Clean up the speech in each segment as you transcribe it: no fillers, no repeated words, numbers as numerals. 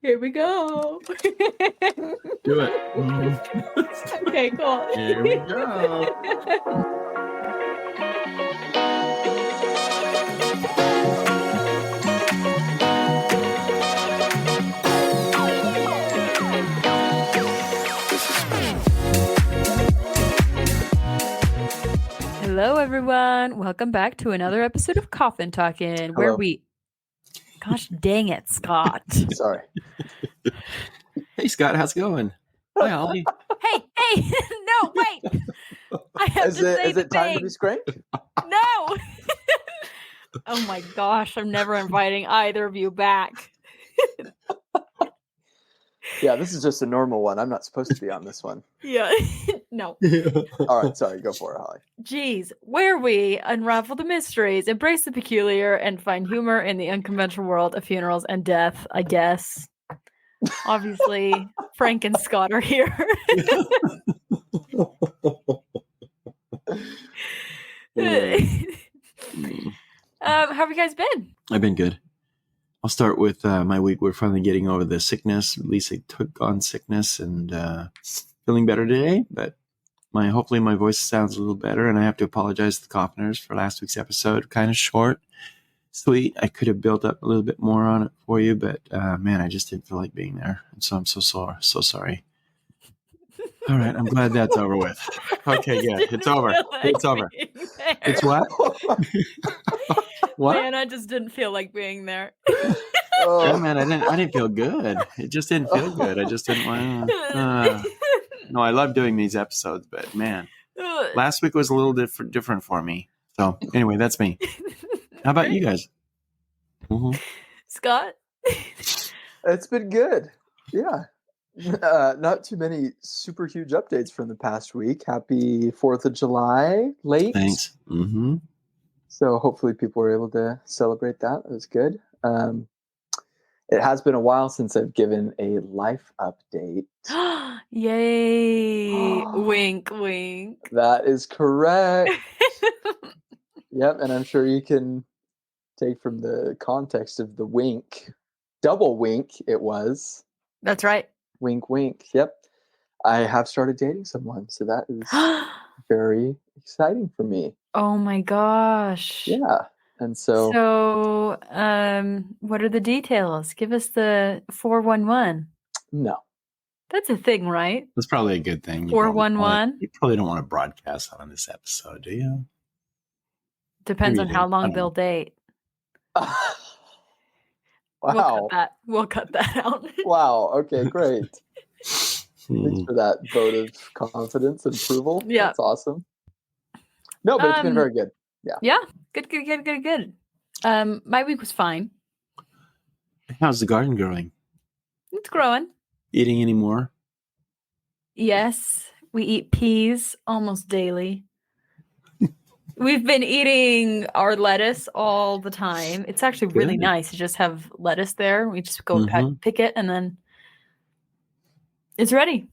Here we go. Do it. Okay, cool. Here we go. Hello, everyone. Welcome back to another episode of Coffin Talking, where Hello. we... Gosh dang it, Scott. Sorry. Hey, Scott, how's it going? Hi, Ollie. Hey, no, wait. I have to say Is it time to be scranked? No. Oh my gosh, I'm never inviting either of you back. Yeah, this is just a normal one. I'm not supposed to be on this one. Yeah. No. All right, sorry. Go for it, Holly. Geez, where we unravel the mysteries, embrace the peculiar, and find humor in the unconventional world of funerals and death, I guess. Obviously, Frank and Scott are here. How have you guys been? I've been good. I'll start with my week. We're finally getting over the sickness. At least I took on sickness and feeling better today. But hopefully my voice sounds a little better. And I have to apologize to the coffiners for last week's episode. Kind of short, sweet. I could have built up a little bit more on it for you, but man, I just didn't feel like being there, and so I'm so sorry. All right, I'm glad that's over with. Okay, good. It's over. It's over. It's what? What? Man, I just didn't feel like being there. Yeah, man, I didn't feel good. It just didn't feel good. I just didn't want to. No, I love doing these episodes, but man, last week was a little different for me. So anyway, that's me. How about you guys? Mm-hmm. Scott? It's been good. Yeah. Not too many super huge updates from the past week. Happy 4th of July late. Thanks. Mm-hmm. So hopefully people were able to celebrate that. It was good. It has been a while since I've given a life update. Yay. Wink, wink. That is correct. Yep, and I'm sure you can take from the context of the wink. Double wink it was. That's right. Wink, wink. Yep. I have started dating someone, so that is very exciting for me. Oh my gosh. Yeah. And so what are the details? Give us the 411. No. That's a thing, right? That's probably a good thing. 411. You probably don't want to broadcast that on this episode, do you? Depends on how long they'll date. Wow. We'll cut that out. Wow. Okay, great. Thanks for that vote of confidence and approval. Yeah. That's awesome. No, but it's been very good. Yeah. Yeah. Good. My week was fine. How's the garden growing? It's growing. Eating any more? Yes. We eat peas almost daily. We've been eating our lettuce all the time. It's actually really nice to just have lettuce there. We just go pick it and then it's ready.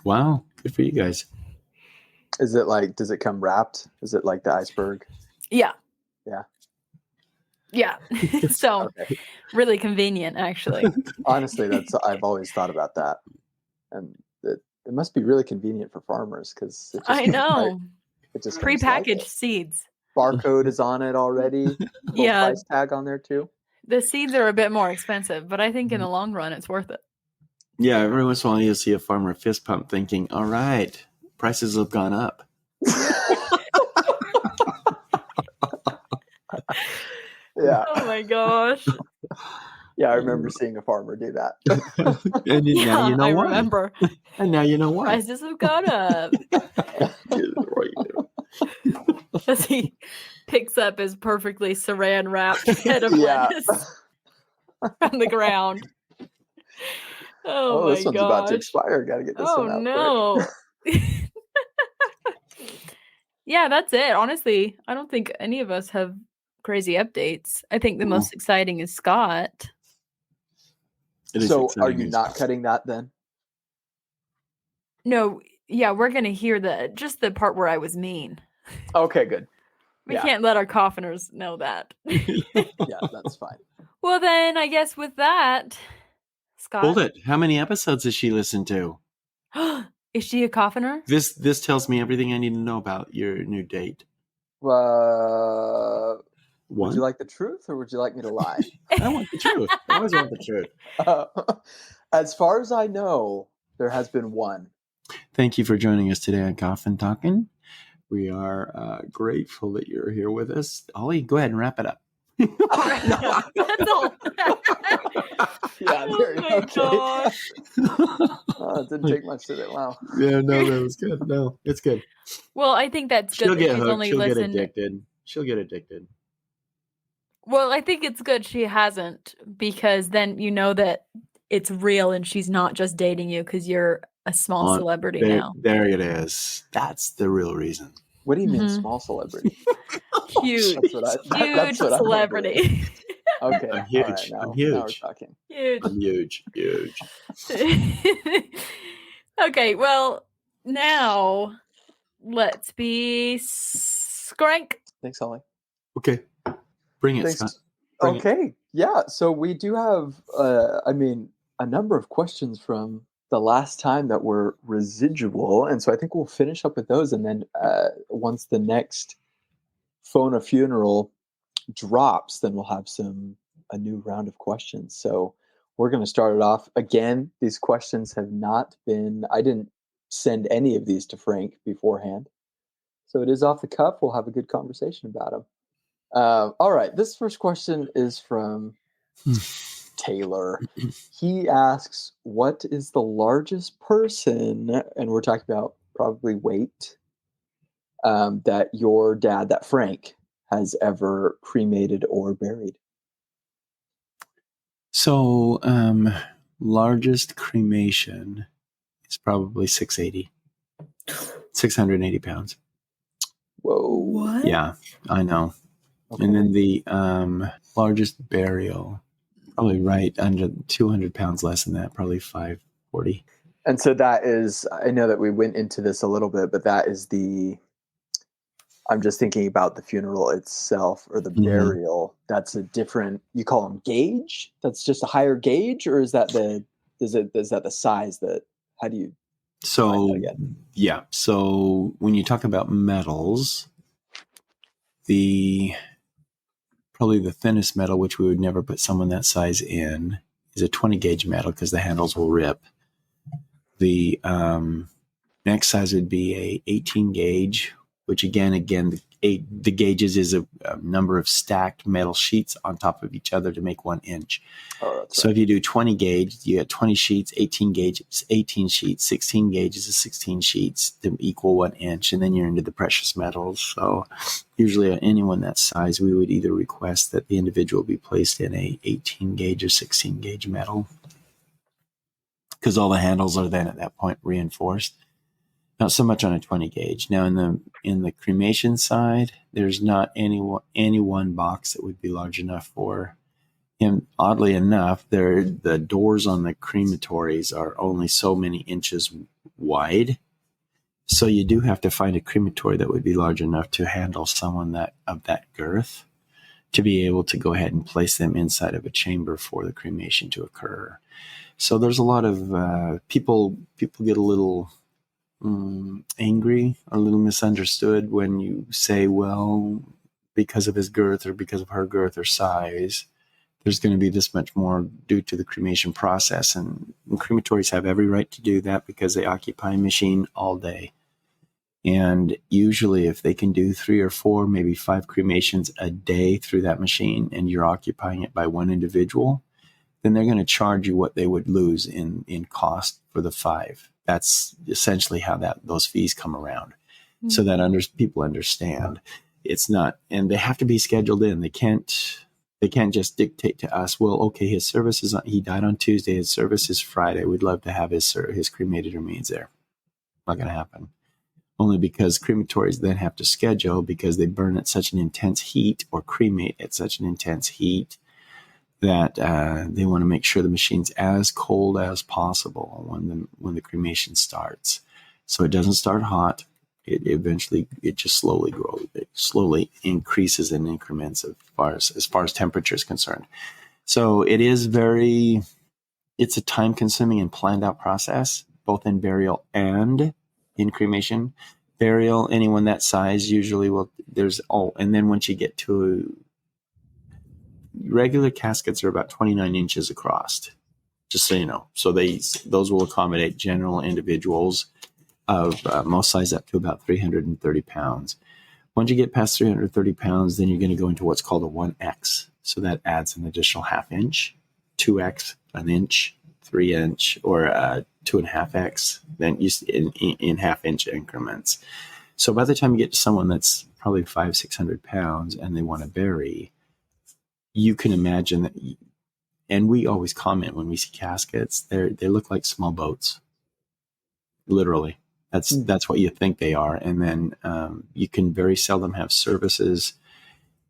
Wow. Good for you guys. Is it like, does it come wrapped? Is it like the iceberg? Yeah. Yeah. Yeah. So really convenient, actually. Honestly, I've always thought about that. And it must be really convenient for farmers because I know. It just prepackaged seeds. Barcode is on it already. Yeah. Price tag on there too. The seeds are a bit more expensive, but I think in the long run it's worth it. Yeah, every once in a while you see a farmer fist pump thinking, all right, prices have gone up. Yeah. Oh my gosh. Yeah, I remember seeing a farmer do that. And now you know why. Remember. And now you know why. Prices have gone up. As he picks up his perfectly saran wrapped head of lettuce from the ground. Oh my this one's about to expire. Got to get this one out. Oh no. Yeah, that's it. Honestly, I don't think any of us have crazy updates. I think the most exciting is Scott. So are you not cutting that then? No, yeah, we're going to hear just the part where I was mean. Okay, good. We can't let our coffiners know that. Yeah, that's fine. Well, then I guess with that, Scott. Hold it. How many episodes has she listened to? Is she a coffiner? This tells me everything I need to know about your new date. Would One? you like the truth, or would you like me to lie? I want the truth. I always want the truth. As far as I know, there has been one. Thank you for joining us today on Coffin Talking. We are grateful that you're here with us. Ollie, go ahead and wrap it up. That's all. Yeah, there you Oh my go. gosh. It didn't take much, did it? Wow. Yeah, no, that was good. No, it's good. Well, I think that's good. She'll that get she's hooked. only She'll get listened. addicted. She'll get addicted. Well, I think it's good she hasn't, because then you know that it's real and she's not just dating you because you're a small celebrity now. There it is. That's the real reason. What do you mean, small celebrity? Huge, That's what celebrity. Okay, I'm huge. all right, I'm now huge. we're talking. Huge. I'm huge. Huge. Okay, well, now let's be skrank. Thanks, Holly. Okay. Bring it, Thanks. Scott. Bring it. Okay, yeah. So we do have, a number of questions from the last time that were residual, and so I think we'll finish up with those, and then once the next phone a funeral drops, then we'll have a new round of questions. So we're going to start it off again. These questions have not been. I didn't send any of these to Frank beforehand, so it is off the cuff. We'll have a good conversation about them. All right. This first question is from Taylor. He asks, what is the largest person, and we're talking about probably weight, that your dad, that Frank, has ever cremated or buried? So, largest cremation is probably 680 pounds. Whoa. What? Yeah, I know. Okay. And then the largest burial, probably right under 200 pounds less than that, probably 540. And so that is, I know that we went into this a little bit, but that is I'm just thinking about the funeral itself, or the burial. That's a different, you call them gauge? That's just a higher gauge, or is that is that the size that, how do you? So, yeah. So when you talk about metals, probably the thinnest metal, which we would never put someone that size in, is a 20 gauge metal because the handles will rip. The next size would be a 18 gauge, which again, the gauges is a number of stacked metal sheets on top of each other to make 1 inch. Oh, that's So right. if you do 20 gauge, you get 20 sheets, 18 gauge is 18 sheets, 16 gauges is 16 sheets to equal 1 inch, and then you're into the precious metals. So usually anyone that size, we would either request that the individual be placed in a 18 gauge or 16 gauge metal, because all the handles are then at that point reinforced. Not so much on a 20 gauge. Now in the cremation side, there's not any one box that would be large enough for him. Oddly enough, the doors on the crematories are only so many inches wide. So you do have to find a crematory that would be large enough to handle someone of that girth, to be able to go ahead and place them inside of a chamber for the cremation to occur. So there's a lot of people get a little angry or a little misunderstood when you say, well, because of his girth or because of her girth or size, there's going to be this much more due to the cremation process. And crematories have every right to do that because they occupy a machine all day. And usually if they can do 3 or 4, maybe 5 cremations a day through that machine, and you're occupying it by one individual, then they're going to charge you what they would lose in cost for the 5. That's essentially how those fees come around. Mm-hmm. So that people understand it's not, and they have to be scheduled in. They can't just dictate to us, well, okay, his service he died on Tuesday. His service is Friday. We'd love to have his cremated remains there. Not going to happen. Only because crematories then have to schedule, because they burn at such an intense heat or cremate at such an intense heat that they want to make sure the machine's as cold as possible when the cremation starts. So it doesn't start hot. It just slowly grows. It slowly increases in increments as far as temperature is concerned. So it's a time-consuming and planned-out process, both in burial and in cremation. Burial, anyone that size usually and then once you get to regular caskets are about 29 inches across, just so you know. So those will accommodate general individuals of most size up to about 330 pounds. Once you get past 330 pounds, then you're going to go into what's called a 1X. So that adds an additional half inch, 2X, an inch, 3-inch, or 2.5X, then in half-inch increments. So by the time you get to someone that's probably 500-600 pounds and they want to bury, you can imagine that. And we always comment when we see caskets, they look like small boats, literally. That's what you think they are. And then you can very seldom have services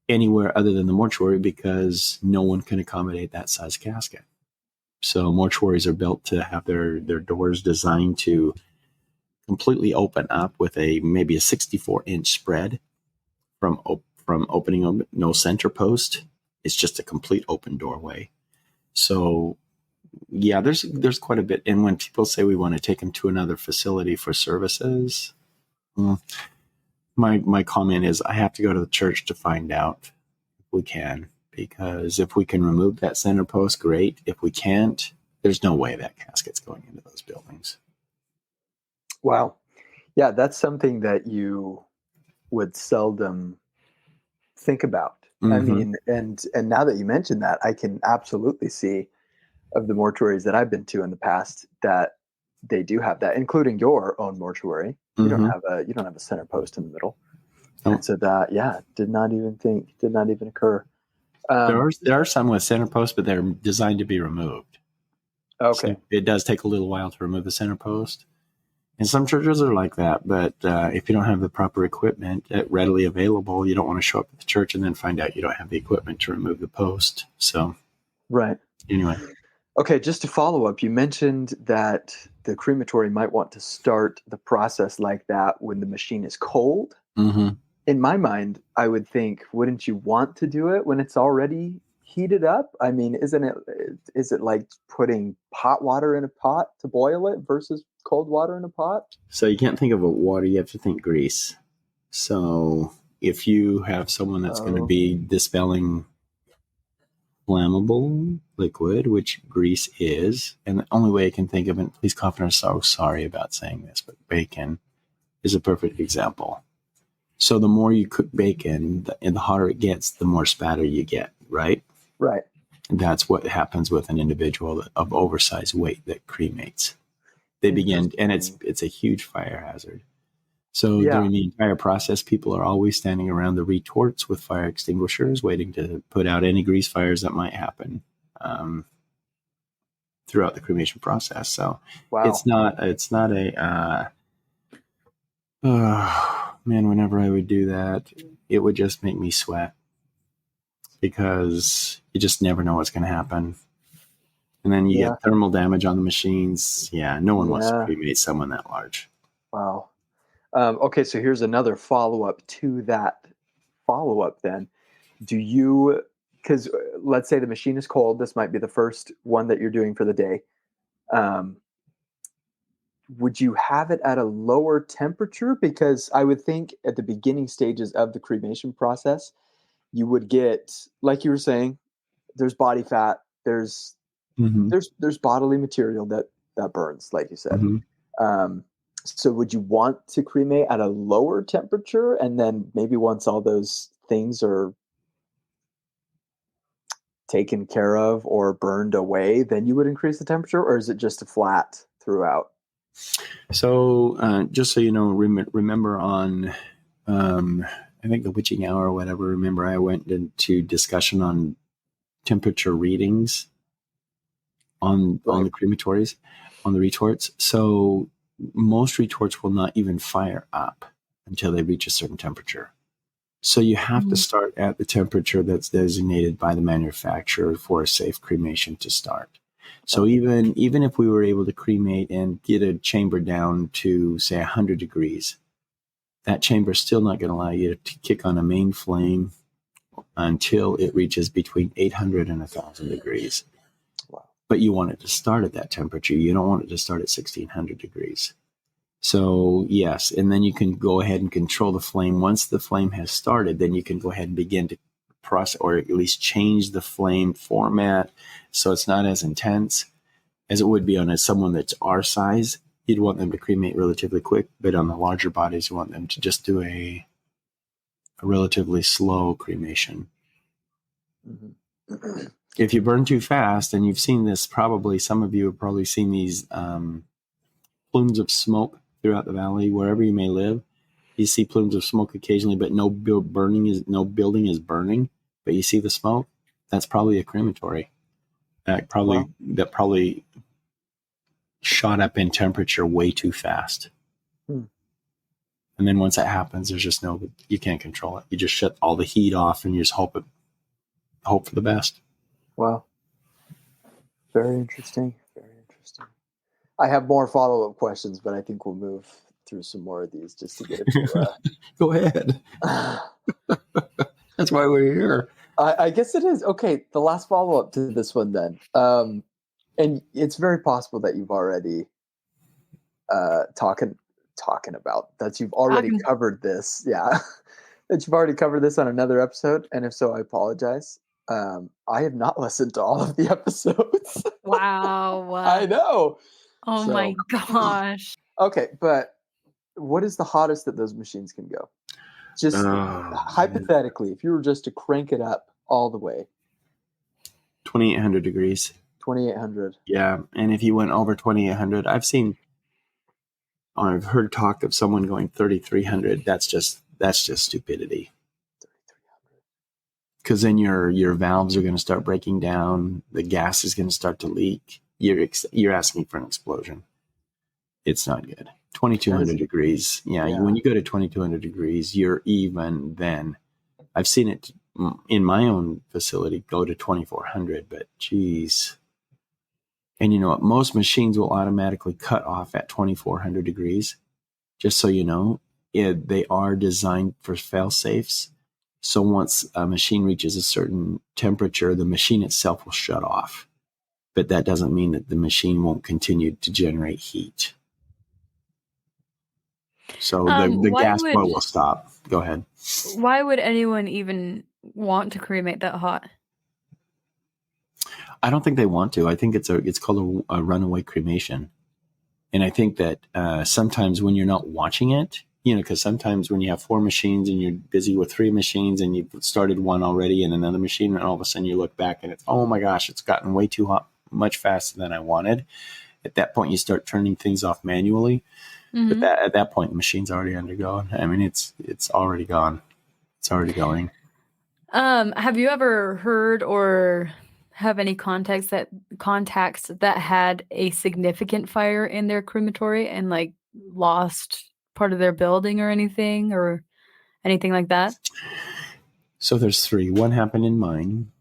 anywhere other than the mortuary because no one can accommodate that size casket. So mortuaries are built to have their doors designed to completely open up with maybe a 64-inch spread from opening, no center post. It's just a complete open doorway. So yeah, there's quite a bit. And when people say we want to take them to another facility for services, my comment is I have to go to the church to find out if we can. Because if we can remove that center post, great. If we can't, there's no way that casket's going into those buildings. Wow. Yeah, that's something that you would seldom think about. Mm-hmm. I mean, and now that you mention that, I can absolutely see of the mortuaries that I've been to in the past that they do have that, including your own mortuary. You Mm-hmm. don't have a center post in the middle. Oh. And so that, did not even occur. There are some with center posts, but they're designed to be removed. Okay. So it does take a little while to remove the center post. And some churches are like that, but if you don't have the proper equipment readily available, you don't want to show up at the church and then find out you don't have the equipment to remove the post. So, right. Anyway. Okay, just to follow up, you mentioned that the crematory might want to start the process like that when the machine is cold. Mm-hmm. In my mind, I would think, wouldn't you want to do it when it's already heated up? I mean, is it like putting hot water in a pot to boil it versus cold water in a pot? So you can't think of water, you have to think grease. So if you have someone that's going to be dispelling flammable liquid, which grease is, and the only way I can think of it, please coffiners, so sorry about saying this, but bacon is a perfect example. So the more you cook bacon and the hotter it gets, the more spatter you get, right? Right. And that's what happens with an individual of oversized weight that cremates. They begin, and it's a huge fire hazard. So during the entire process, people are always standing around the retorts with fire extinguishers, waiting to put out any grease fires that might happen throughout the cremation process. So it's not a man, whenever I would do that, it would just make me sweat because you just never know what's going to happen. And then you get thermal damage on the machines. Yeah, no one wants to cremate someone that large. Wow. Okay, so here's another follow-up to that follow-up then. Because let's say the machine is cold, this might be the first one that you're doing for the day. Would you have it at a lower temperature? Because I would think at the beginning stages of the cremation process, you would get, like you were saying, there's body fat, there's bodily material that burns, like you said. Mm-hmm. So would you want to cremate at a lower temperature, and then maybe once all those things are taken care of or burned away, then you would increase the temperature, or is it just a flat throughout? So just so you know, remember on, I think the witching hour or whatever, remember I went into discussion on temperature readings on the crematories, on the retorts. So most retorts will not even fire up until they reach a certain temperature. So you have to start at the temperature that's designated by the manufacturer for a safe cremation to start. So even if we were able to cremate and get a chamber down to, say, 100 degrees, that chamber is still not going to allow you to kick on a main flame until it reaches between 800 and 1,000 degrees. Wow. But you want it to start at that temperature. You don't want it to start at 1,600 degrees. So yes, and then you can go ahead and control the flame. Once the flame has started, then you can go ahead and begin to process, or at least change the flame format so it's not as intense as it would be on someone that's our size. You'd want them to cremate relatively quick, but on the larger bodies, you want them to just do a relatively slow cremation. Mm-hmm. If you burn too fast, and you've seen this, probably some of you have probably seen these plumes of smoke throughout the valley, wherever you may live. You see plumes of smoke occasionally, but no building is burning, but you see the smoke. That's probably a crematory. That probably shot up in temperature way too fast. And then once that happens, there's just you can't control it. You just shut all the heat off and you just hope for the best. Wow. Very interesting. Very interesting. I have more follow-up questions, but I think we'll move through some more of these just to get a few. Go ahead. That's why we're here. I guess it is. Okay, the last follow-up to this one then. And it's very possible that you've already talking about that you've already covered this. Yeah. That you've already covered this on another episode. And if so, I apologize. I have not listened to all of the episodes. Wow. I know. Oh my gosh. Okay, but what is the hottest that those machines can go? Just hypothetically, if you were just to crank it up all the way. 2,800 degrees. 2,800. Yeah, and if you went over 2,800, I've heard talk of someone going 3,300. That's just stupidity. 3,300. Because then your valves are going to start breaking down. The gas is going to start to leak. You're asking for an explosion. It's not good. 2,200 degrees. Yeah, when you go to 2,200 degrees, you're even then. I've seen it in my own facility go to 2,400, but geez. And you know what? Most machines will automatically cut off at 2,400 degrees. Just so you know, they are designed for fail safes. So once a machine reaches a certain temperature, the machine itself will shut off. But that doesn't mean that the machine won't continue to generate heat. So the gas flow will stop. Go ahead. Why would anyone even want to cremate that hot? I don't think they want to. I think it's called a runaway cremation. And I think that sometimes when you're not watching it, because sometimes when you have 4 machines and you're busy with 3 machines and you've started one already and another machine, and all of a sudden you look back and it's, oh my gosh, it's gotten way too hot, much faster than I wanted. At that point, you start turning things off manually. Mm-hmm. But at that point, the machine's already undergone. I mean, it's already gone. It's already going. Have you ever heard or have any contacts that had a significant fire in their crematory and like lost part of their building or anything like that? So there's 3. One happened in mine.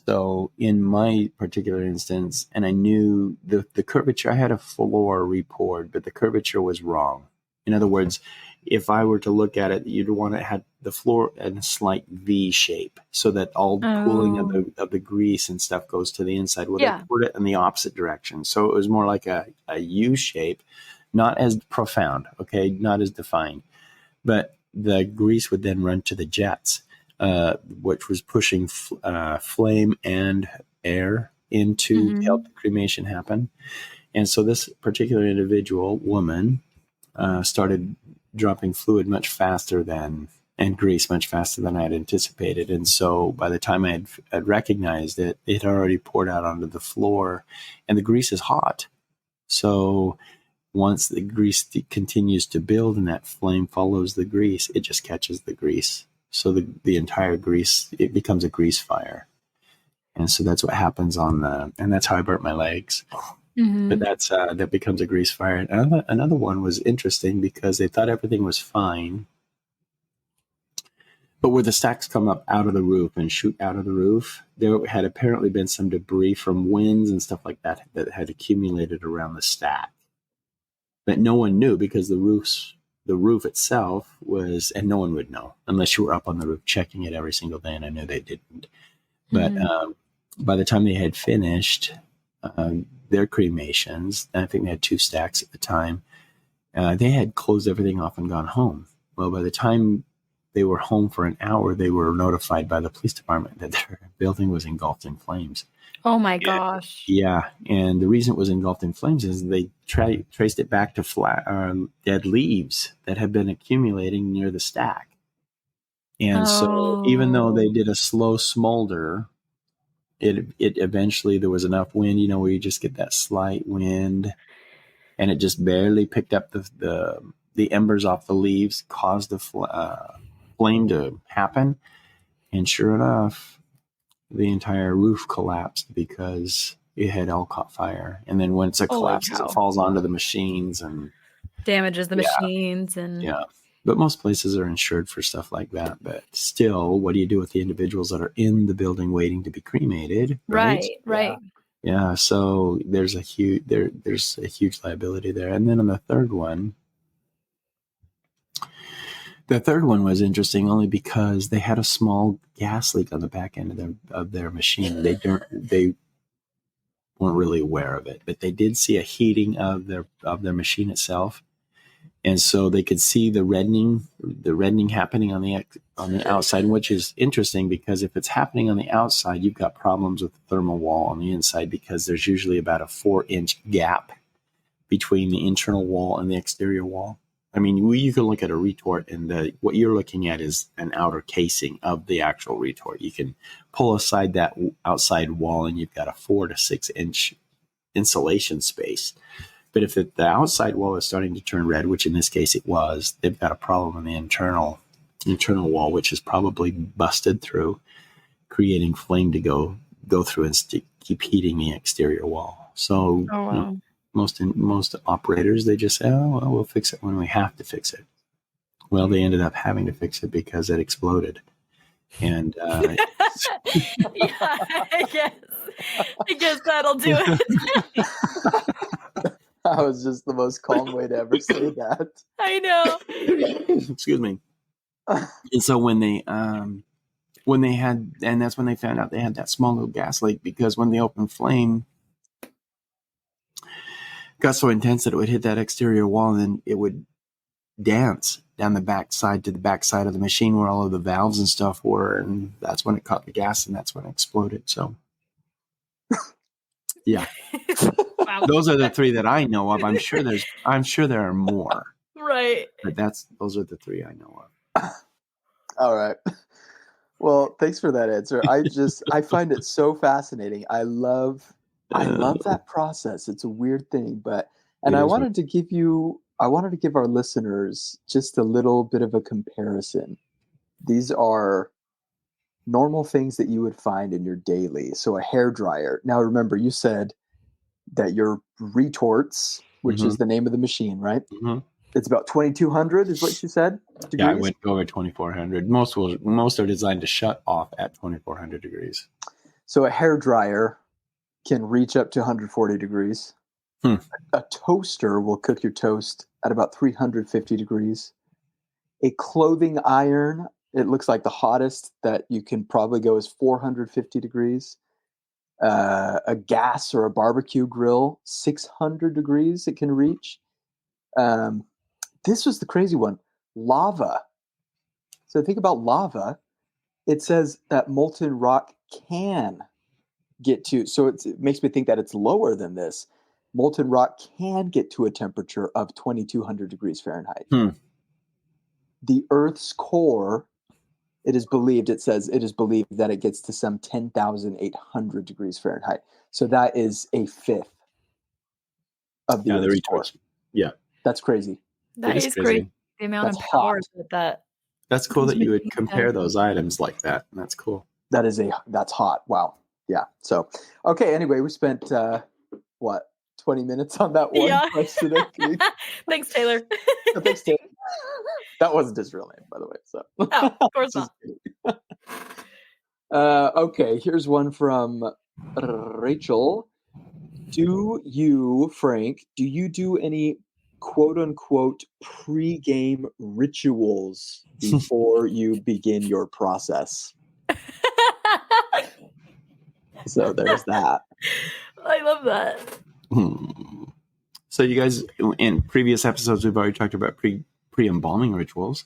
So in my particular instance, and I knew the curvature, I had a floor repoured, but the curvature was wrong. In other words, if I were to look at it, you'd want to have the floor in a slight V shape so that all pooling of the grease and stuff goes to the inside. Well, they poured it in the opposite direction. So it was more like a U shape, not as profound, okay, not as defined. But the grease would then run to the jets, which was pushing flame and air into to help the cremation happen. And so this particular individual woman started dropping fluid much faster and grease much faster than I had anticipated. And so by the time I had recognized it, it had already poured out onto the floor, and the grease is hot. So once the grease continues to build and that flame follows the grease, it just catches the grease. So the entire grease, it becomes a grease fire. And so that's what happens and that's how I burnt my legs. Mm-hmm. But that becomes a grease fire. Another one was interesting because they thought everything was fine. But where the stacks come up out of the roof and shoot out of the roof, there had apparently been some debris from winds and stuff like that had accumulated around the stack. But no one knew because the roofs roof itself was, and no one would know unless you were up on the roof checking it every single day, and I knew they didn't. But by the time they had finished their cremations, I think they had 2 stacks at the time, they had closed everything off and gone home. Well, by the time they were home for an hour, they were notified by the police department that their building was engulfed in flames. Oh my gosh. Yeah, and the reason it was engulfed in flames is they traced it back to dead leaves that had been accumulating near the stack. And so even though they did a slow smolder, it eventually, there was enough wind, where you just get that slight wind, and it just barely picked up the embers off the leaves, caused the flame to happen. And sure enough, the entire roof collapsed because it had all caught fire. And then once it collapses, it falls onto the machines and damages the machines. And but most places are insured for stuff like that. But still, what do you do with the individuals that are in the building waiting to be cremated? Right. Yeah. So there's a huge liability there. And then on the third one was interesting only because they had a small gas leak on the back end of their machine. They weren't really aware of it, but they did see a heating of their machine itself, and so they could see the reddening happening on the outside, which is interesting because if it's happening on the outside, you've got problems with the thermal wall on the inside because there's usually about a 4-inch gap between the internal wall and the exterior wall. I mean, you can look at a retort, and what you're looking at is an outer casing of the actual retort. You can pull aside that outside wall, and you've got a 4 to 6 inch insulation space. But if the outside wall is starting to turn red, which in this case it was, they've got a problem in the internal wall, which is probably busted through, creating flame to go through and keep heating the exterior wall. So, most operators, they just say, oh, well, we'll fix it when we have to fix it. Well, they ended up having to fix it because it exploded. And I guess that'll do it. That was just the most calm way to ever say that. I know. Excuse me. And so when they had, and that's when they found out they had that small little gas leak, because when the open flame got so intense that it would hit that exterior wall, and then it would dance down the backside to the backside of the machine where all of the valves and stuff were, and that's when it caught the gas, and that's when it exploded. So, yeah, wow. Those are the 3 that I know of. I'm sure there are more, right? But those are the 3 I know of. All right. Well, thanks for that answer. I find it so fascinating. I love that process. It's a weird thing, I wanted to give our listeners just a little bit of a comparison. These are normal things that you would find in your daily. So a hair dryer. Now, remember, you said that your retorts, which is the name of the machine, right? Mm-hmm. It's about 2,200 is what you said? Degrees? Yeah, I went over 2,400. Most are designed to shut off at 2,400 degrees. So a hair dryer can reach up to 140 degrees. A toaster will cook your toast at about 350 degrees. A clothing iron, it looks like the hottest that you can probably go is 450 degrees. A gas or a barbecue grill, 600 degrees it can reach. This was the crazy one. Lava. So think about lava. It says that molten rock can get to, so it makes me think that it's lower than this. Molten rock can get to a temperature of 2,200 degrees Fahrenheit. The Earth's core, it is believed that it gets to some 10,800 degrees Fahrenheit. So that is a fifth of the Earth's core. Yeah. That's crazy. That is crazy. The amount of power that. That's cool that you would compare those items like that. That's cool. That's hot. Wow. Yeah. So, okay. Anyway, we spent, 20 minutes on that one question. Thanks, Taylor. Thanks, Taylor. That wasn't his real name, by the way. So, of course not. Okay. Here's one from Rachel. Do you do any quote unquote pre-game rituals before you begin your process. So there's that. I love that. So you guys, in previous episodes, we've already talked about pre-embalming rituals,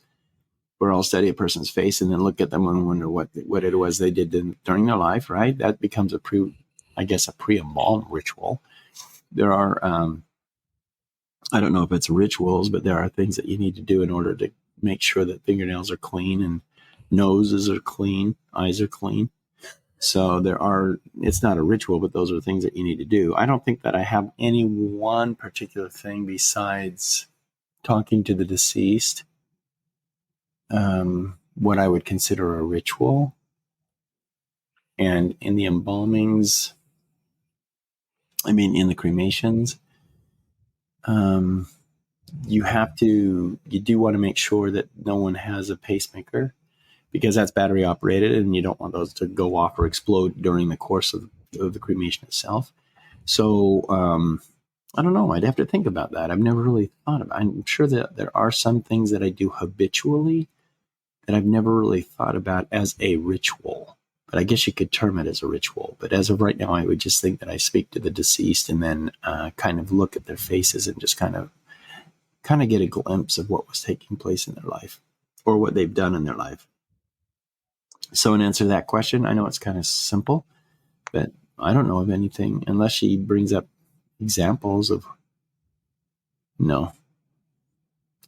where I'll study a person's face and then look at them and wonder what it was they did during their life, right? That becomes a pre-embalm ritual. There are, I don't know if it's rituals, but there are things that you need to do in order to make sure that fingernails are clean and noses are clean, eyes are clean. So it's not a ritual, but those are things that you need to do. I don't think that I have any one particular thing besides talking to the deceased, what I would consider a ritual. And in the embalmings, in the cremations, you do want to make sure that no one has a pacemaker, because that's battery operated and you don't want those to go off or explode during the course of the cremation itself. So, I don't know. I'd have to think about that. I've never really thought about it. I'm sure that there are some things that I do habitually that I've never really thought about as a ritual, but I guess you could term it as a ritual. But as of right now, I would just think that I speak to the deceased and then kind of look at their faces and just kind of get a glimpse of what was taking place in their life or what they've done in their life. So in answer to that question, I know it's kind of simple, but I don't know of anything unless she brings up examples of. No.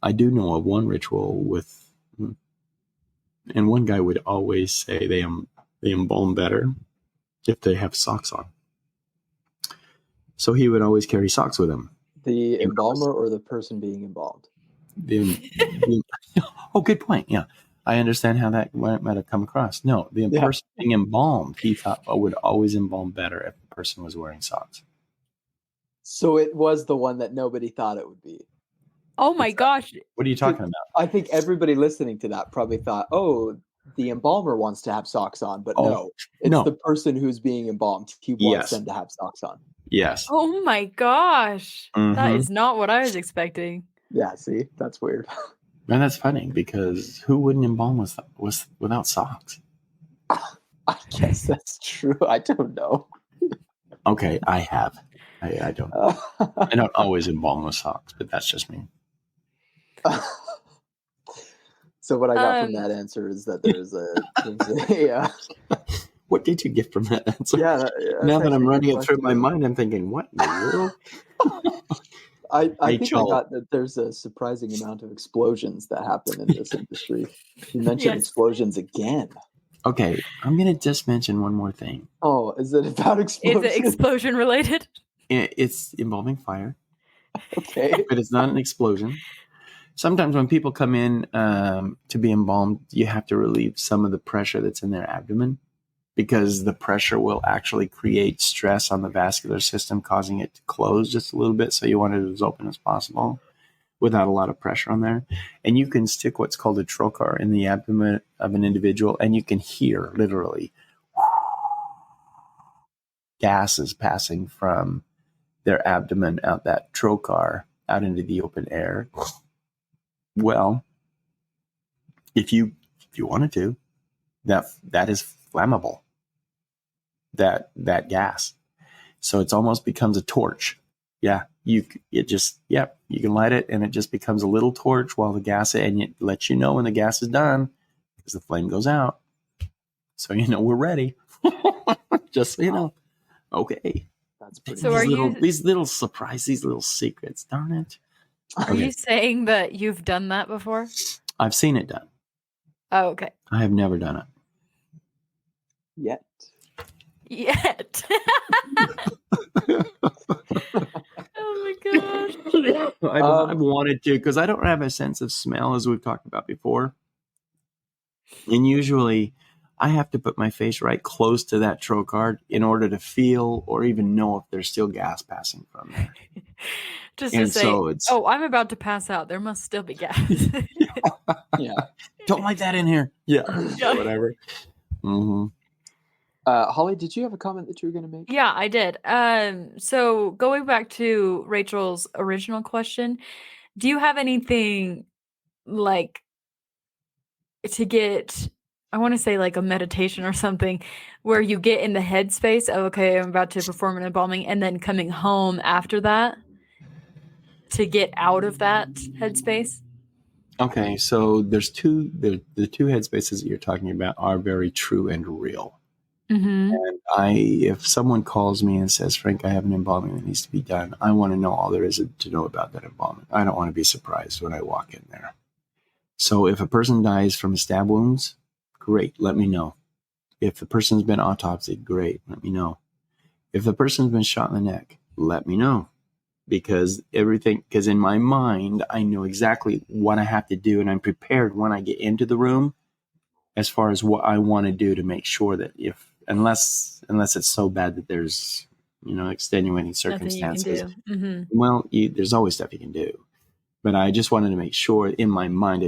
I do know of one ritual and one guy would always say they embalm better if they have socks on. So he would always carry socks with him. The embalmer or the person being embalmed? Oh, good point. Yeah. I understand how that might have come across. No, the person being embalmed, he thought would always embalm better if the person was wearing socks. So it was the one that nobody thought it would be. Oh my gosh. What are you talking about? I think everybody listening to that probably thought, oh, the embalmer wants to have socks on, but no, it's the person who's being embalmed. He wants them to have socks on. Yes. Oh my gosh. Mm-hmm. That is not what I was expecting. Yeah, see, that's weird. And that's funny because who wouldn't embalm without socks? I guess that's true. I don't know. Okay, I have. I don't. I don't always embalm with socks, but that's just me. So what I got from that answer is that there's a What did you get from that answer? Yeah. Now that I'm running it through my mind, I'm thinking, what in the world? I think I got that there's a surprising amount of explosions that happen in this industry. You mentioned explosions again. Okay, I'm going to just mention one more thing. Oh, is it about explosion? Is it explosion related? It's involving fire. Okay. But it's not an explosion. Sometimes when people come in to be embalmed, you have to relieve some of the pressure that's in their abdomen, because the pressure will actually create stress on the vascular system, causing it to close just a little bit. So you want it as open as possible without a lot of pressure on there. And you can stick what's called a trocar in the abdomen of an individual, and you can hear literally gases passing from their abdomen out that trocar out into the open air. Well, if you wanted to, that is flammable. That gas, so it almost becomes a torch. Yeah, you can light it, and it just becomes a little torch while the gas, and it lets you know when the gas is done because the flame goes out. So we're ready. Just so you know. Okay, that's pretty. So these little surprise, these little secrets. Darn it! Are you saying that you've done that before? I've seen it done. Oh, okay. I have never done it yet. Oh my gosh. I've wanted to, because I don't have a sense of smell, as we've talked about before. And usually I have to put my face right close to that trocar in order to feel or even know if there's still gas passing from there. Just to say, I'm about to pass out. There must still be gas. Yeah. Don't like that in here. Yeah. Whatever. Mm-hmm. Holly, did you have a comment that you were going to make? Yeah, I did. So going back to Rachel's original question, do you have anything like to get, I want to say like a meditation or something where you get in the headspace of, okay, I'm about to perform an embalming, and then coming home after that to get out of that headspace? Okay, so there's the two headspaces that you're talking about are very true and real. Mm-hmm. And if someone calls me and says, Frank, I have an embalming that needs to be done, I want to know all there is to know about that embalming. I don't want to be surprised when I walk in there. So if a person dies from stab wounds, great, let me know. If the person's been autopsied, great, let me know. If the person's been shot in the neck, let me know. Because in my mind, I know exactly what I have to do, and I'm prepared when I get into the room as far as what I want to do to make sure that unless it's so bad that there's, extenuating Nothing you can circumstances, do. Mm-hmm. well, there's always stuff you can do. But I just wanted to make sure in my mind,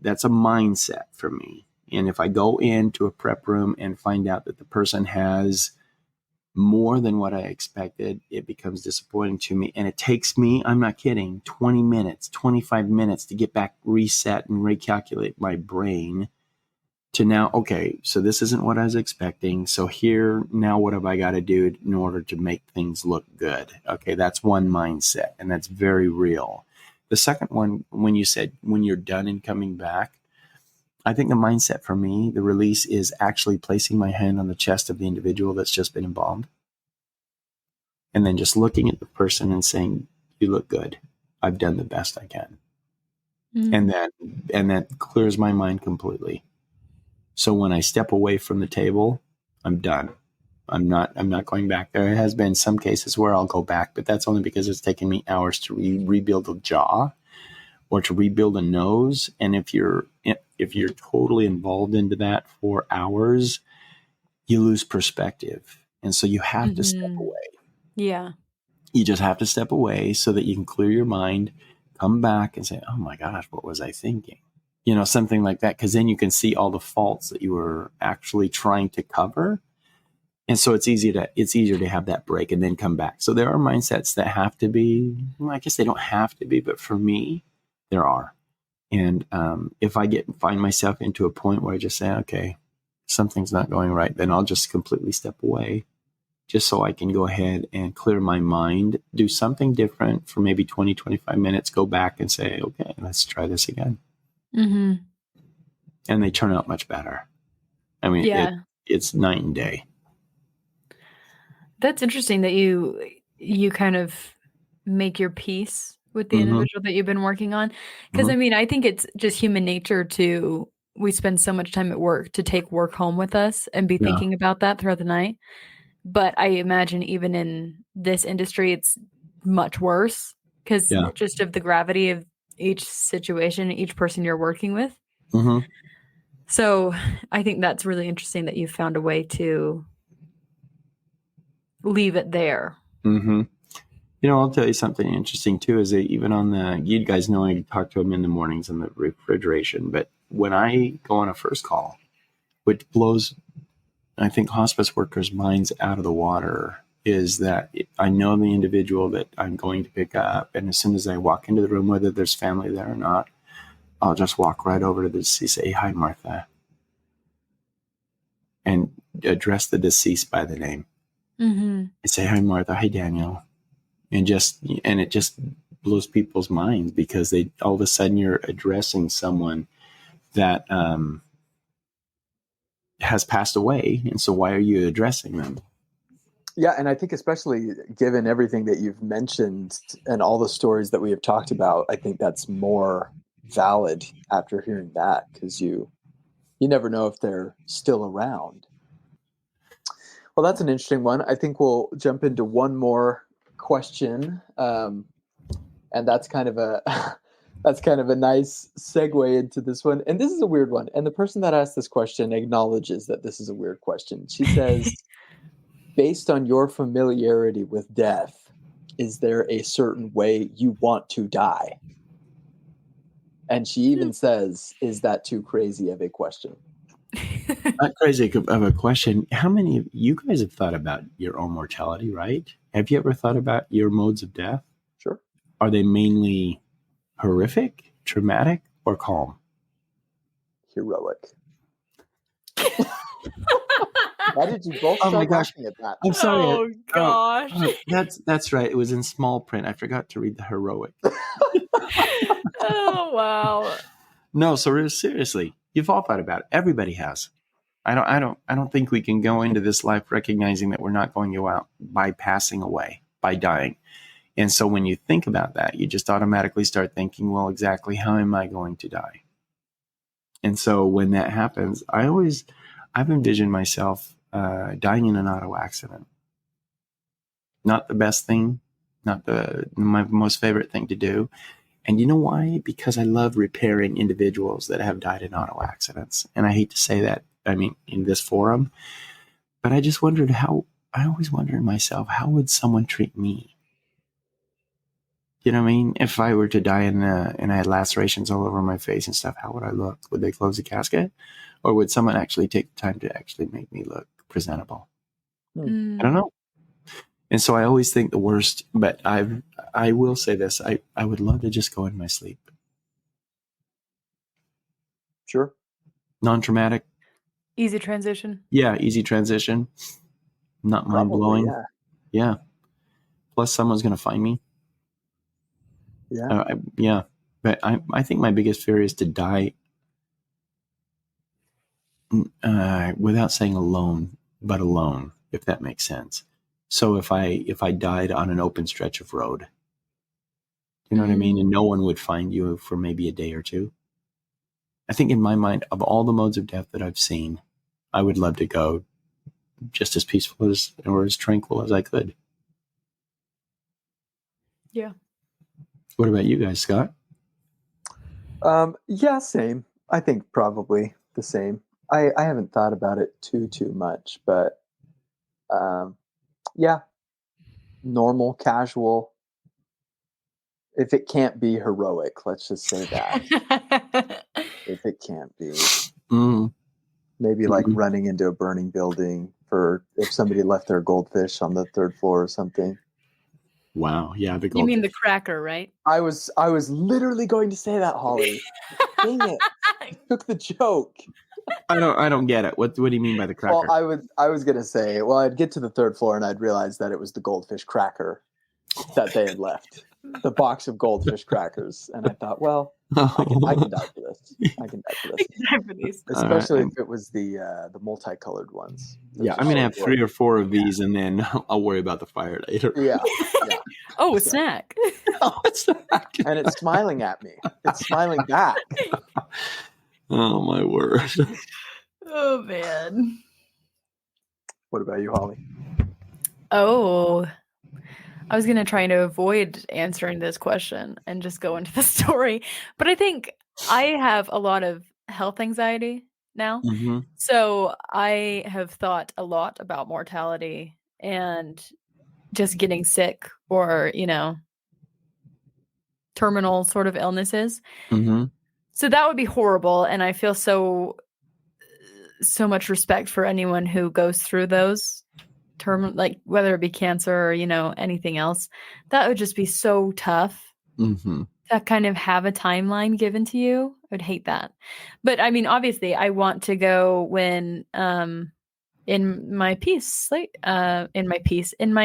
that's a mindset for me. And if I go into a prep room and find out that the person has more than what I expected, it becomes disappointing to me. And it takes me, I'm not kidding, 20 minutes, 25 minutes to get back, reset, and recalculate my brain to now, okay, so this isn't what I was expecting. So here, now what have I got to do in order to make things look good? Okay, that's one mindset, and that's very real. The second one, when you said when you're done and coming back, I think the mindset for me, the release, is actually placing my hand on the chest of the individual that's just been embalmed. And then just looking at the person and saying, you look good. I've done the best I can. Mm-hmm. And that clears my mind completely. So when I step away from the table, I'm done. I'm not going back. There has been some cases where I'll go back, but that's only because it's taken me hours to rebuild a jaw or to rebuild a nose. And if you're totally involved into that for hours, you lose perspective. And so you have to step away. Yeah. You just have to step away so that you can clear your mind, come back and say, oh my gosh, what was I thinking? Something like that. Because then you can see all the faults that you were actually trying to cover. And so it's easier to have that break and then come back. So there are mindsets that have to be, well, I guess they don't have to be, but for me, there are. And if I find myself into a point where I just say, okay, something's not going right, then I'll just completely step away just so I can go ahead and clear my mind, do something different for maybe 20, 25 minutes, go back and say, okay, let's try this again. Mm-hmm. And they turn out much better. I mean, Yeah. it's night and day. That's interesting that you kind of make your peace with the individual that you've been working on. Because I mean, I think it's just human nature we spend so much time at work to take work home with us and be thinking about that throughout the night. But I imagine even in this industry, it's much worse because just of the gravity of each situation, each person you're working with. Mm-hmm. So I think that's really interesting that you found a way to leave it there. Mm-hmm. I'll tell you something interesting too, is that even you guys know I talk to them in the mornings in the refrigeration, but when I go on a first call, which blows, I think, hospice workers' minds out of the water, is that I know the individual that I'm going to pick up. And as soon as I walk into the room, whether there's family there or not, I'll just walk right over to the deceased, say, hi, Martha, and address the deceased by the name. Mm-hmm. And say, hi, Martha, hi, Daniel. And it just blows people's minds because all of a sudden you're addressing someone that has passed away. And so why are you addressing them? Yeah, and I think especially given everything that you've mentioned and all the stories that we have talked about, I think that's more valid after hearing that, because you never know if they're still around. Well, that's an interesting one. I think we'll jump into one more question, and that's kind of a that's kind of a nice segue into this one. And this is a weird one. And the person that asked this question acknowledges that this is a weird question. She says, based on your familiarity with death, is there a certain way you want to die? And she even says, is that too crazy of a question? Not crazy of a question. How many of you guys have thought about your own mortality, right? Have you ever thought about your modes of death? Sure. Are they mainly horrific, traumatic, or calm? Heroic. Why did you both Oh my start gosh. laughing at that? I'm sorry. Oh gosh. That's right. It was in small print. I forgot to read the heroic. Oh wow. No, so seriously, you've all thought about it. Everybody has. I don't think we can go into this life recognizing that we're not going to go out by passing away, by dying. And so when you think about that, you just automatically start thinking, well, exactly how am I going to die? And so when that happens, I've envisioned myself dying in an auto accident. Not the best thing, not my most favorite thing to do. And you know why? Because I love repairing individuals that have died in auto accidents. And I hate to say that, I mean, in this forum, but I just wondered I always wondered myself, how would someone treat me? You know what I mean? If I were to die and I had lacerations all over my face and stuff, how would I look? Would they close the casket? Or would someone actually take the time to actually make me look presentable? I don't know. And so I always think the worst, but I will say this, I would love to just go in my sleep. Sure. Non-traumatic. Easy transition. Yeah, easy transition. Not Probably, mind-blowing. yeah. Yeah. Plus someone's going to find me. Yeah. Yeah. But I think my biggest fear is to die without saying alone, but alone, if that makes sense. So if I died on an open stretch of road, you know what I mean? And no one would find you for maybe a day or two. I think in my mind, of all the modes of death that I've seen, I would love to go just as peaceful or as tranquil as I could. Yeah. What about you guys, Scott? Yeah, same. I think probably the same. I haven't thought about it too much, but yeah, normal, casual. If it can't be heroic, let's just say that. If it can't be, maybe like running into a burning building for if somebody left their goldfish on the third floor or something. Wow, yeah, the goldfish. You mean the cracker, right? I was literally going to say that, Holly. Dang it! I took the joke. I don't get it. What do you mean by the cracker? Well, I was gonna say, well, I'd get to the third floor and I'd realize that it was the goldfish cracker that they had left, the box of goldfish crackers, and I thought, well, I can die for this. I can die for this, especially if it was the multicolored ones. Yeah, I'm gonna have 3 or 4 of these, and then I'll worry about the fire later. Yeah. Oh, a snack. Oh, a snack. And it's smiling at me. It's smiling back. Oh my word. Oh man. What about you, Holly? Oh, I was gonna try to avoid answering this question and just go into the story, but I think I have a lot of health anxiety now. Mm-hmm. So I have thought a lot about mortality and just getting sick or, terminal sort of illnesses. Mm-hmm. So that would be horrible. And I feel so much respect for anyone who goes through those like whether it be cancer or, anything else. That would just be so tough to kind of have a timeline given to you. I would hate that. But I mean, obviously I want to go when, in my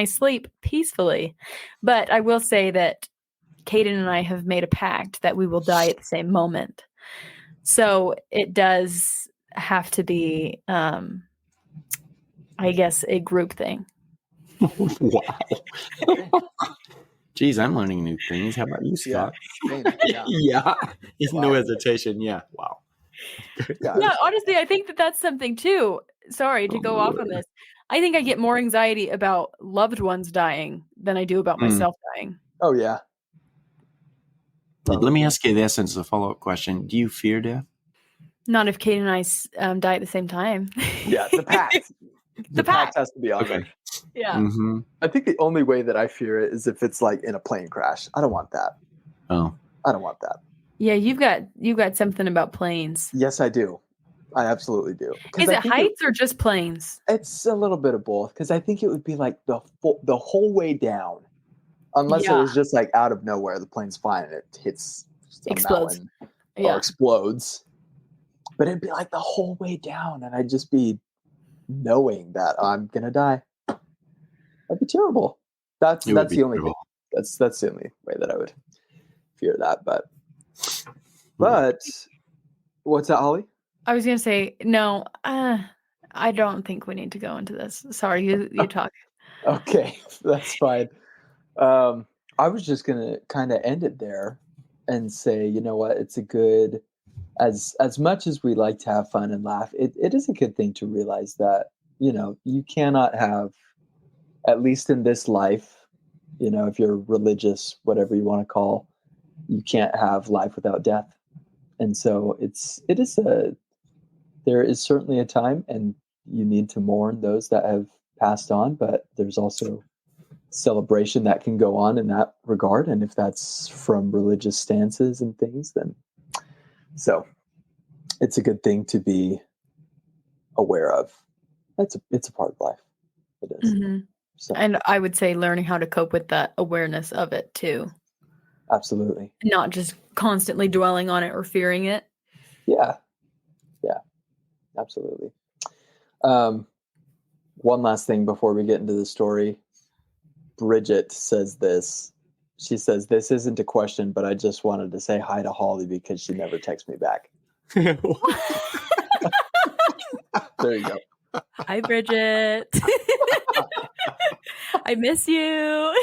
sleep peacefully. But I will say that Caden and I have made a pact that we will die at the same moment. So it does have to be, I guess, a group thing. Wow. Geez, I'm learning new things. How about you, Scott? Yeah. No hesitation. Yeah. Wow. Yeah, honestly, I think that's something too. Sorry to go off on this. I think I get more anxiety about loved ones dying than I do about myself dying. Oh, yeah. Let me ask you this as a follow-up question. Do you fear death? Not if Kate and I die at the same time. Yeah, the pact. The pact has to be on there. Yeah. Mm-hmm. I think the only way that I fear it is if it's like in a plane crash. I don't want that. Oh. I don't want that. Yeah, you've got something about planes. Yes, I do. I absolutely do. Is I it think heights or just planes? it's a little bit of both. Because I think it would be like the whole way down, unless it Yeah. was just like out of nowhere, the plane's fine and it hits a Explodes. mountain or Yeah. explodes. But it'd be like the whole way down, and I'd just be knowing that I'm gonna die. That'd be terrible. That's It would that's be the only thing. terrible. That's the only way that I would fear that. But what's that, Holly? I was gonna say no. I don't think we need to go into this. Sorry, you talk. Okay, that's fine. I was just gonna kind of end it there and say, you know what, it's a good, as much as we like to have fun and laugh, it is a good thing to realize that, you cannot have, at least in this life, if you're religious, whatever you want to call, you can't have life without death. And so there is certainly a time, and you need to mourn those that have passed on, but there's also celebration that can go on in that regard. And if that's from religious stances and things, then so it's a good thing to be aware of. It's a part of life. It is. Mhm. So And I would say learning how to cope with that awareness of it too, absolutely. not just constantly dwelling on it or fearing it. Yeah. Yeah. Absolutely. One last thing before we get into the story. Bridget says this. She says, "This isn't a question, but I just wanted to say hi to Holly because she never texts me back." There you go. Hi, Bridget. I miss you.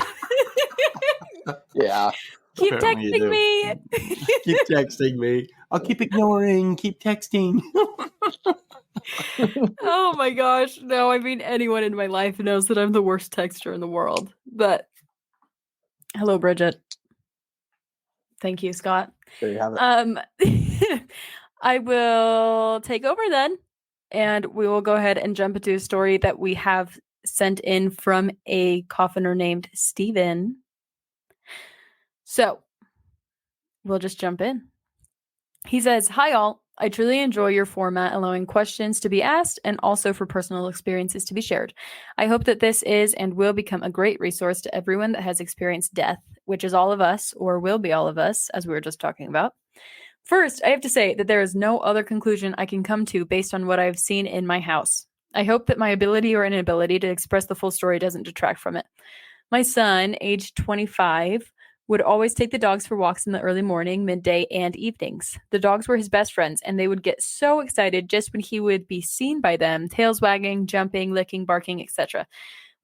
Yeah. Keep Apparently you texting do. me. Keep texting me. I'll keep ignoring. Keep texting. Oh my gosh. No, I mean, anyone in my life knows that I'm the worst texter in the world. But hello, Bridget. Thank you, Scott. There you have it. I will take over then, and we will go ahead and jump into a story that we have sent in from a coffiner named Steven. So we'll just jump in. He says, "Hi all. I truly enjoy your format, allowing questions to be asked and also for personal experiences to be shared. I hope that this is and will become a great resource to everyone that has experienced death, which is all of us, or will be all of us, as we were just talking about. First, I have to say that there is no other conclusion I can come to based on what I've seen in my house. I hope that my ability or inability to express the full story doesn't detract from it. My son, age 25, would always take the dogs for walks in the early morning, midday, and evenings. The dogs were his best friends, and they would get so excited just when he would be seen by them, tails wagging, jumping, licking, barking, etc.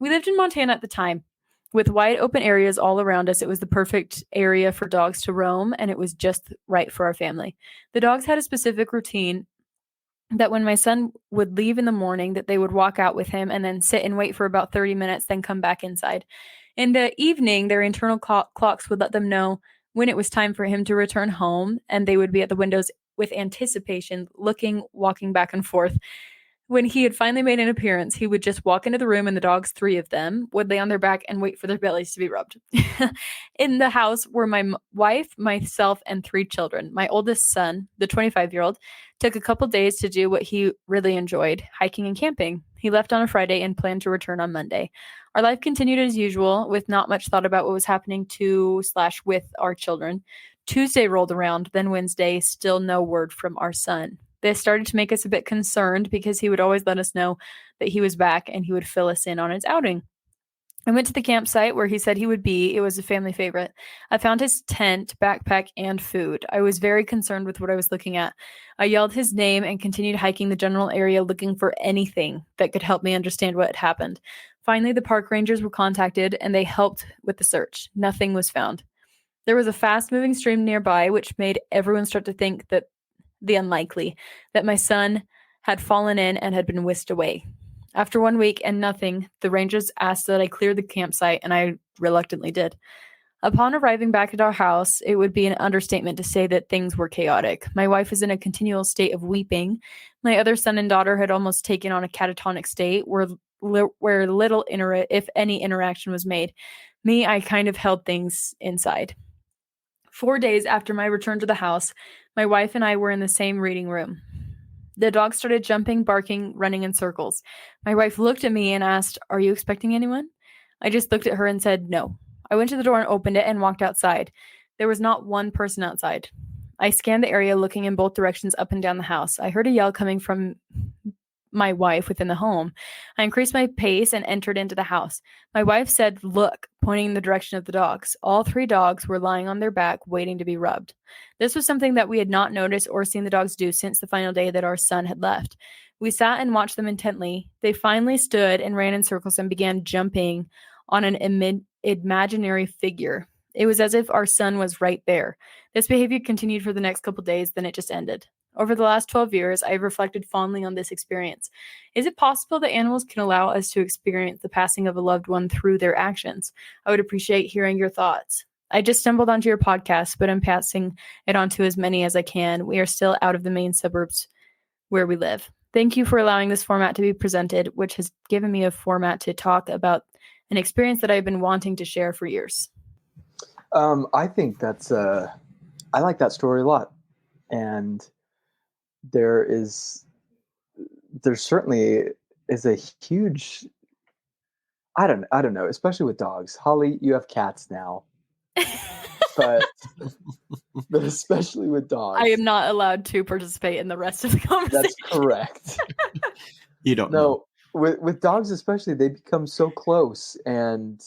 We lived in Montana at the time. With wide open areas all around us, it was the perfect area for dogs to roam, and it was just right for our family. The dogs had a specific routine that when my son would leave in the morning, that they would walk out with him and then sit and wait for about 30 minutes, then come back inside. In the evening, their internal clocks would let them know when it was time for him to return home, and they would be at the windows with anticipation, looking, walking back and forth. When he had finally made an appearance, he would just walk into the room, and the dogs, 3 of them, would lay on their back and wait for their bellies to be rubbed. In the house were my wife, myself, and 3 children. My oldest son, the 25-year-old, took a couple days to do what he really enjoyed, hiking and camping. He left on a Friday and planned to return on Monday. Our life continued as usual, with not much thought about what was happening to/with our children. Tuesday rolled around, then Wednesday, still no word from our son. This started to make us a bit concerned because he would always let us know that he was back and he would fill us in on his outing. I went to the campsite where he said he would be. It was a family favorite. I found his tent, backpack, and food. I was very concerned with what I was looking at. I yelled his name and continued hiking the general area looking for anything that could help me understand what had happened. Finally, the park rangers were contacted and they helped with the search. Nothing was found. There was a fast-moving stream nearby, which made everyone start to think that the unlikely, that my son had fallen in and had been whisked away. After 1 week and nothing, the rangers asked that I clear the campsite, and I reluctantly did. Upon arriving back at our house, it would be an understatement to say that things were chaotic. My wife was in a continual state of weeping. My other son and daughter had almost taken on a catatonic state where little, if any, interaction was made. Me, I kind of held things inside. 4 days after my return to the house, my wife and I were in the same reading room. The dog started jumping, barking, running in circles. My wife looked at me and asked, "Are you expecting anyone?" I just looked at her and said, "No." I went to the door and opened it and walked outside. There was not one person outside. I scanned the area, looking in both directions up and down the house. I heard a yell coming from my wife within the home. I increased my pace and entered into the house. My wife said, "Look," pointing in the direction of the dogs. All 3 dogs were lying on their back, waiting to be rubbed. This was something that we had not noticed or seen the dogs do since the final day that our son had left. We sat and watched them intently. They finally stood and ran in circles and began jumping on an imaginary figure. It was as if our son was right there. This behavior continued for the next couple days, then it just ended. Over the last 12 years, I have reflected fondly on this experience. Is it possible that animals can allow us to experience the passing of a loved one through their actions? I would appreciate hearing your thoughts. I just stumbled onto your podcast, but I'm passing it on to as many as I can. We are still out of the main suburbs where we live. Thank you for allowing this format to be presented, which has given me a format to talk about an experience that I've been wanting to share for years. I think that's I like that story a lot, and there certainly is a huge, I don't know, especially with dogs. Holly, you have cats now, but especially with dogs. I am not allowed to participate in the rest of the conversation. That's correct. You don't know. No, with dogs especially, they become so close, and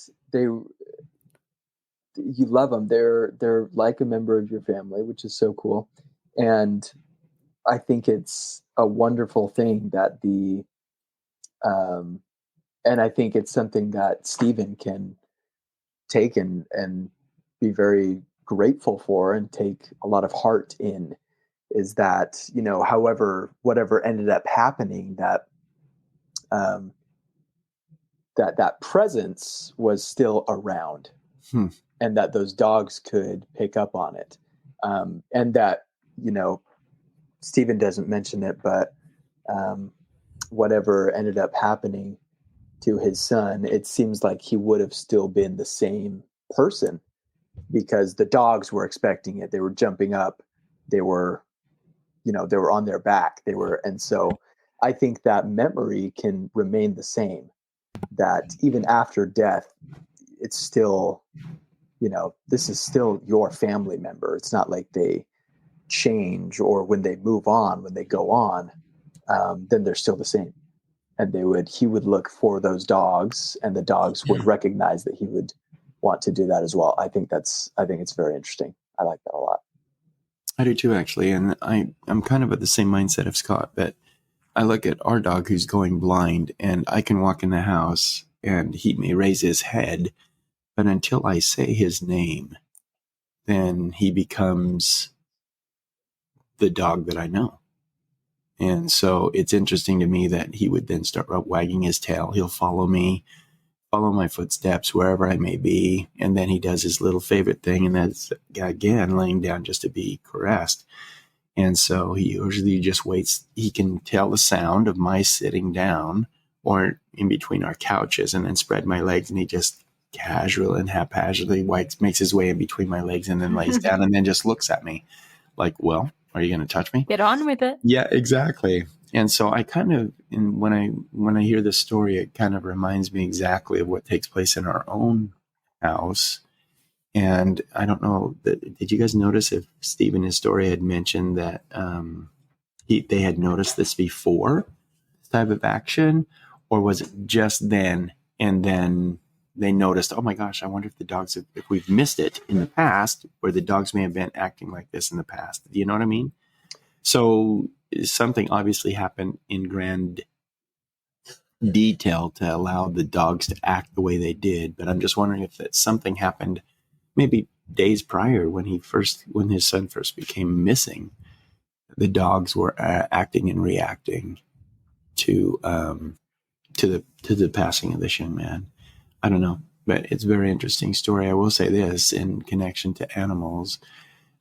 you love them. They're like a member of your family, which is so cool. And I think it's a wonderful thing that and I think it's something that Stephen can take and be very grateful for and take a lot of heart in, is that, whatever ended up happening, that that presence was still around. And that those dogs could pick up on it. And that, Stephen doesn't mention it, but whatever ended up happening to his son, it seems like he would have still been the same person, because the dogs were expecting it. They were jumping up. They were, they were on their back. And so I think that memory can remain the same, that even after death, it's still, this is still your family member. It's not like they change, or when they move on, when they go on, then they're still the same. And he would look for those dogs, and the dogs would recognize that he would want to do that as well. I think it's very interesting. I like that a lot. I do too, actually. And I'm kind of at the same mindset of Scott, but I look at our dog who's going blind, and I can walk in the house and he may raise his head, but until I say his name, then he becomes the dog that I know. And so it's interesting to me that he would then start wagging his tail. He'll follow me, follow my footsteps wherever I may be. And then he does his little favorite thing, and that's, again, laying down just to be caressed. And so he usually just waits. He can tell the sound of my sitting down or in between our couches, and then spread my legs, and he just casual and haphazardly makes his way in between my legs, and then lays down, and then just looks at me like, "Well, are you going to touch me? Get on with it." Yeah, exactly. And so I kind of, when I hear this story, it kind of reminds me exactly of what takes place in our own house. And I don't know, did you guys notice if Steve in his story had mentioned that they had noticed this before, this type of action, or was it just then, and then they noticed, oh my gosh, I wonder if we've missed it in the past, where the dogs may have been acting like this in the past. Do you know what I mean? So something obviously happened in grand detail to allow the dogs to act the way they did. But I'm just wondering if that something happened maybe days prior, when his son first became missing. The dogs were acting and reacting to the passing of this young man. I don't know, but it's a very interesting story. I will say this in connection to animals.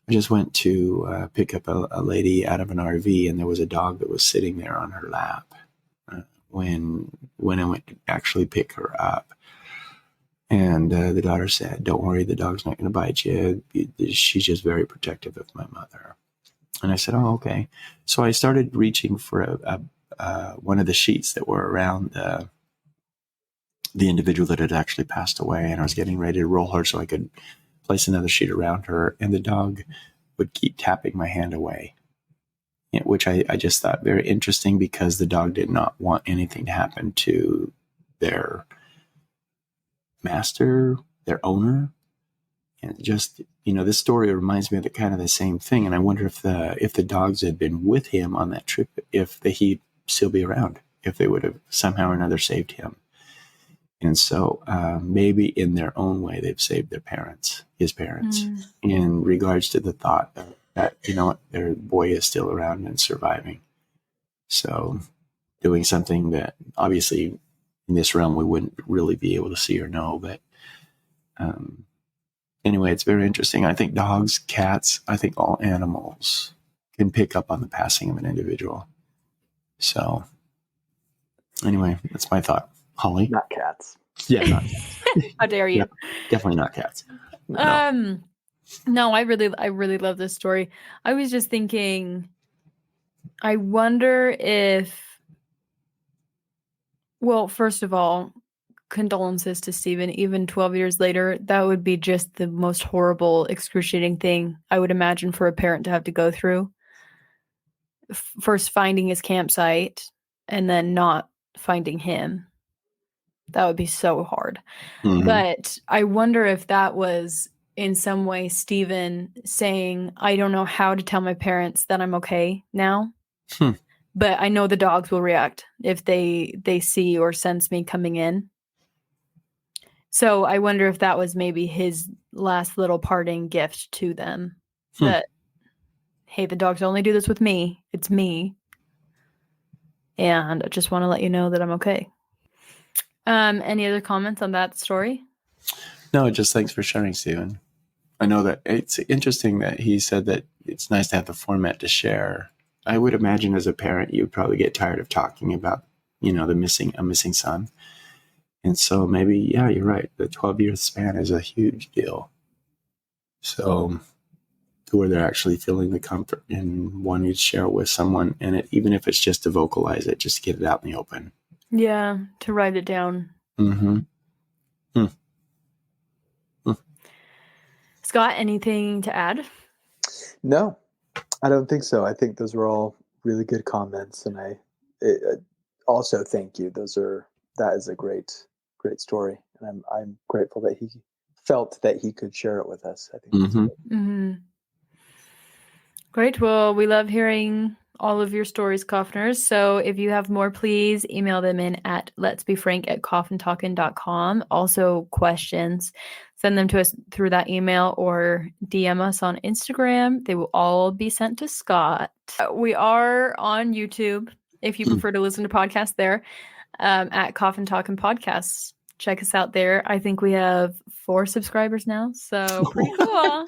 I just went to pick up a lady out of an RV, and there was a dog that was sitting there on her lap when I went to actually pick her up. And the daughter said, "Don't worry, the dog's not going to bite you. She's just very protective of my mother." And I said, oh, okay. So I started reaching for one of the sheets that were around the individual that had actually passed away. And I was getting ready to roll her so I could place another sheet around her. And the dog would keep tapping my hand away, which I just thought very interesting, because the dog did not want anything to happen to their master, their owner. And just, this story reminds me of the same thing. And I wonder if the dogs had been with him on that trip, if he'd still be around, if they would have somehow or another saved him. And so maybe in their own way, they've saved his parents, in regards to the thought that, their boy is still around and surviving. So doing something that obviously in this realm we wouldn't really be able to see or know. But anyway, it's very interesting. I think dogs, cats, I think all animals can pick up on the passing of an individual. So anyway, that's my thought. Holly? Not cats. Yeah, not cats. How dare you? Yeah, definitely not cats. No. No, I really love this story. I was just thinking, I wonder if, well, first of all, condolences to Stephen. Even 12 years later, that would be just the most horrible, excruciating thing I would imagine for a parent to have to go through. First finding his campsite and then not finding him. That would be so hard. Mm-hmm. But I wonder if that was in some way Stephen saying, I don't know how to tell my parents that I'm okay now. But I know the dogs will react if they see or sense me coming in. So I wonder if that was maybe his last little parting gift to them. That, hey, the dogs only do this with me. It's me. And I just want to let you know that I'm okay. Any other comments on that story? No, just thanks for sharing, Stephen. I know that it's interesting that he said that it's nice to have the format to share. I would imagine as a parent, you would probably get tired of talking about, a missing son. And so maybe, yeah, you're right. The 12-year span is a huge deal. So to where they're actually feeling the comfort and wanting to share it with someone, and even if it's just to vocalize it, just to get it out in the open. Yeah, to write it down. Mm-hmm. Scott, anything to add? No, I don't think so. I think those were all really good comments, and I also thank you. That is a great story, and I'm grateful that he felt that he could share it with us. I think that's great. Great. Well, we love hearing all of your stories, coffiners. So if you have more, please email them in at letsbefrank@coffintalkin.com. Also, questions, send them to us through that email or DM us on Instagram. They will all be sent to Scott. We are on YouTube, if you prefer to listen to podcasts there, at Coffin Talkin' Podcasts. Check us out there. I think we have 4 subscribers now, so pretty cool.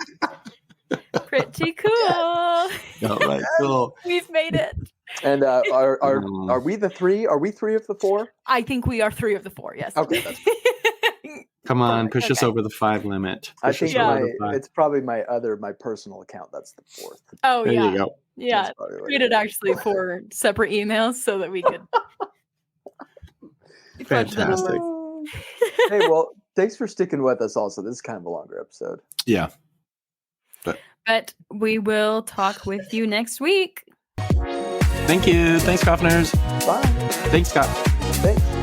Pretty cool. All right, cool. We've made it. And are we the 3? Are we 3 of the 4? I think we are 3 of the 4. Yes. Okay. That's Come on, push us over the 5 limit. I think it's probably my personal account. That's the 4th. Oh, there yeah. you go. Yeah. Created actually 4 separate emails so that we could. Fantastic. Hey, well, thanks for sticking with us also. This is kind of a longer episode. Yeah. But we will talk with you next week. Thank you. Thanks, coffiners. Bye. Thanks, Scott. Thanks.